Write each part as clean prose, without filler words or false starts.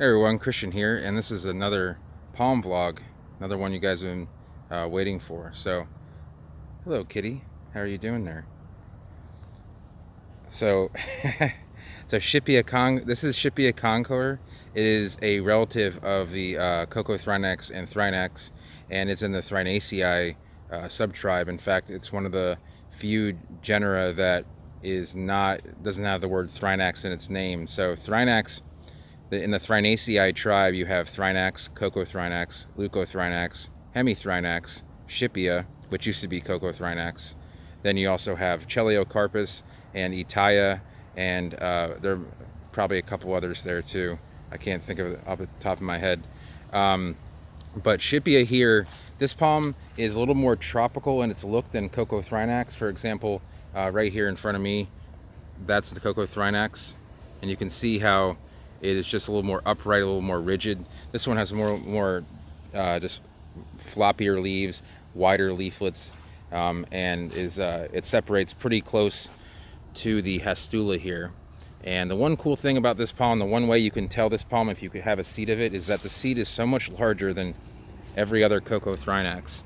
Hey everyone, Christian here, and this is another palm vlog, another one you guys have been waiting for. So, hello Kitty, how are you doing there? So, this is Schippia concolor. It is a relative of the Coccothrinax and Thrinax, and it's in the Thrinaceae subtribe. In fact, it's one of the few genera that doesn't have the word Thrinax in its name. So, Thrinax. In the Thrinaceae tribe, you have Thrinax, Coccothrinax, Leucothrinax, Hemithrinax, Schippia, which used to be Coccothrinax. Then you also have Cheliocarpus and Itaia, and there are probably a couple others there too. I can't think of it off the top of my head. But Schippia here, this palm is a little more tropical in its look than Coccothrinax. For example, right here in front of me, that's the Coccothrinax, and you can see how it is just a little more upright, a little more rigid. This one has more just floppier leaves, wider leaflets, and it separates pretty close to the Hastula here. And the one cool thing about this palm, the one way you can tell this palm if you could have a seed of it, is that the seed is so much larger than every other Coccothrinax.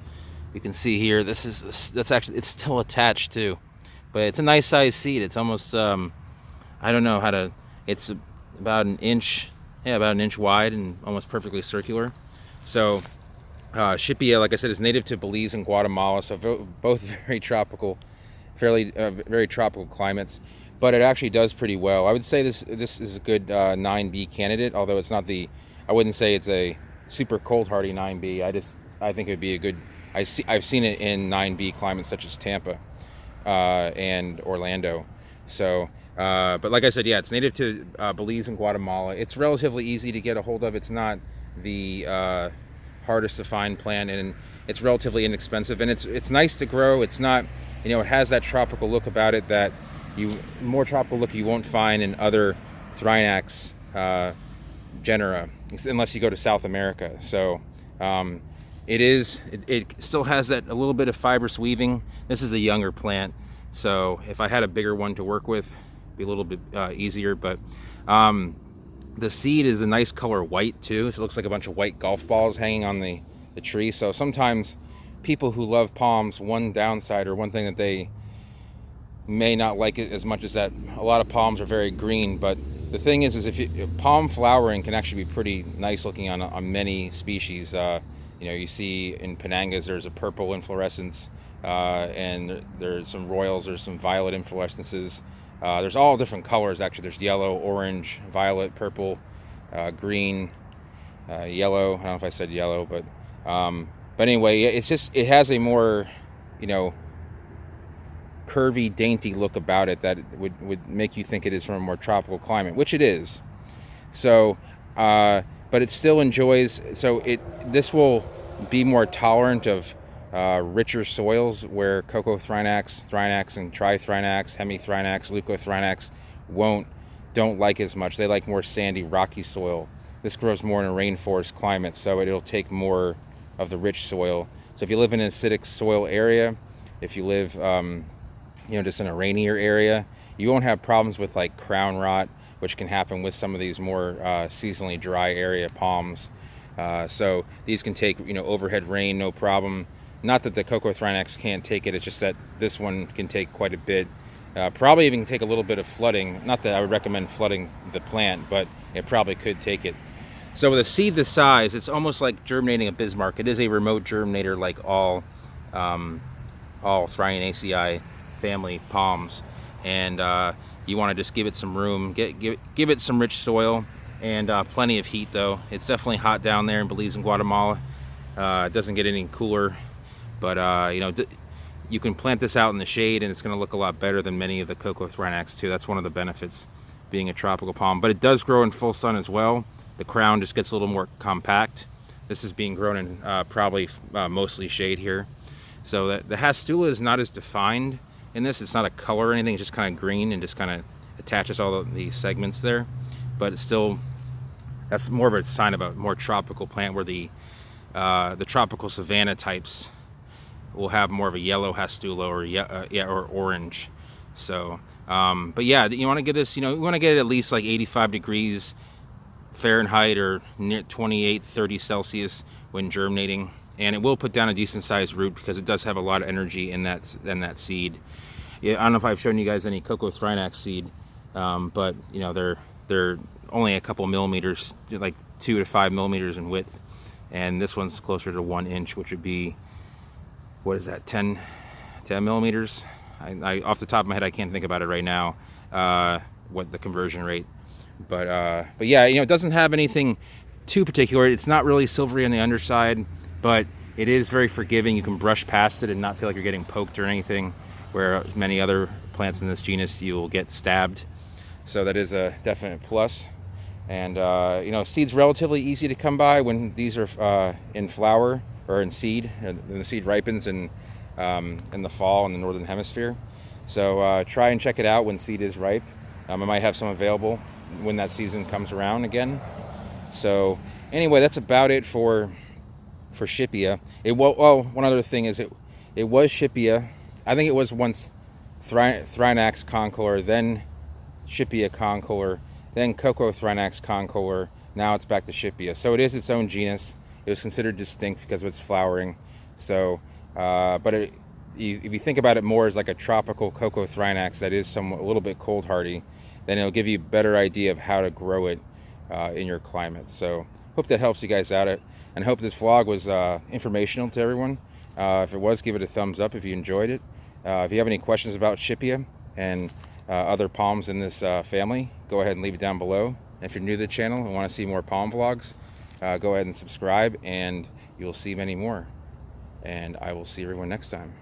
You can see here, that's actually, it's still attached too, but it's a nice sized seed. It's almost I don't know how to. It's about an inch, about an inch wide and almost perfectly circular. So Schippia, like I said, is native to Belize and Guatemala, so both very tropical, very tropical climates. But it actually does pretty well. I would say this is a good 9B candidate, although it's not I wouldn't say it's a super cold hardy 9B. I think it would be a good. I've seen it in 9B climates such as Tampa and Orlando. So, but like I said, yeah, it's native to Belize and Guatemala. It's relatively easy to get a hold of. It's not the hardest to find plant, and it's relatively inexpensive. And it's nice to grow. It's not, it has that tropical look about it that more tropical look you won't find in other Thrinax genera, unless you go to South America. So. It still has that a little bit of fibrous weaving. This is a younger plant, so if I had a bigger one to work with, it'd be a little bit easier. But the seed is a nice color white too, so it looks like a bunch of white golf balls hanging on the tree. So sometimes people who love palms, one downside or one thing that they may not like it as much as that a lot of palms are very green. But the thing is palm flowering can actually be pretty nice looking on many species. You see in Penangas there's a purple inflorescence, and there's some royals, there's some violet inflorescences. There's all different colors actually. There's yellow, orange, violet, purple, green, yellow. I don't know if I said yellow, but anyway, it has a more, curvy, dainty look about it that would make you think it is from a more tropical climate, which it is. So, but it still enjoys. So this will be more tolerant of richer soils where Coccothrinax, Thrinax, and Trithrinax, Hemithrinax, Leucothrinax don't like as much. They like more sandy, rocky soil. This grows more in a rainforest climate, so it'll take more of the rich soil. So if you live in an acidic soil area, if you live just in a rainier area, you won't have problems with like crown rot, which can happen with some of these more seasonally dry area palms. So these can take overhead rain, no problem. Not that the Coccothrinax can't take it, it's just that this one can take quite a bit. Probably even take a little bit of flooding. Not that I would recommend flooding the plant, but it probably could take it. So with a seed this size, it's almost like germinating a Bismarck. It is a remote germinator like all Thrinaceae family palms. And you want to just give it some room, give it some rich soil, and plenty of heat though. It's definitely hot down there in Belize and Guatemala. It doesn't get any cooler, but you can plant this out in the shade and it's going to look a lot better than many of the Coccothrinax too. That's one of the benefits being a tropical palm. But it does grow in full sun as well. The crown just gets a little more compact. This is being grown in probably mostly shade here. So the Hastula is not as defined in this. It's not a color or anything. It's just kind of green and just kind of attaches all the segments there. But it's still, that's more of a sign of a more tropical plant, where the tropical savanna types will have more of a yellow Hastula or orange. So, but yeah, you want to get this. You want to get it at least like 85 degrees Fahrenheit or near 28, 30 Celsius when germinating, and it will put down a decent sized root because it does have a lot of energy in that seed. Yeah, I don't know if I've shown you guys any cocoa thrynax seed, but you know they're only a couple millimeters, like 2 to 5 millimeters in width, and this one's closer to 1 inch, which would be, what is that, 10 millimeters? I off the top of my head I can't think about it right now, what the conversion rate, but yeah, you know, it doesn't have anything too particular. It's not really silvery on the underside, but it is very forgiving. You can brush past it and not feel like you're getting poked or anything, where many other plants in this genus you'll get stabbed. So that is a definite plus. And you know, seed's relatively easy to come by when these are in flower or in seed, and the seed ripens in the fall in the northern hemisphere. So try and check it out when seed is ripe. I might have some available when that season comes around again. So anyway, that's about it for Schippia. One other thing is it was Schippia. I think it was once Thrynax concolor, then Schippia concolor, then Cocoa Thrynax concolor. Now it's back to Schippia. So it is its own genus. It was considered distinct because of its flowering. So, if you think about it more as like a tropical Cocoa Thrynax that is somewhat a little bit cold hardy, then it'll give you a better idea of how to grow it in your climate. So hope that helps you guys out, and hope this vlog was informational to everyone. If it was, give it a thumbs up if you enjoyed it. If you have any questions about Schippia and other palms in this family, go ahead and leave it down below. And if you're new to the channel and want to see more palm vlogs, go ahead and subscribe, and you'll see many more. And I will see everyone next time.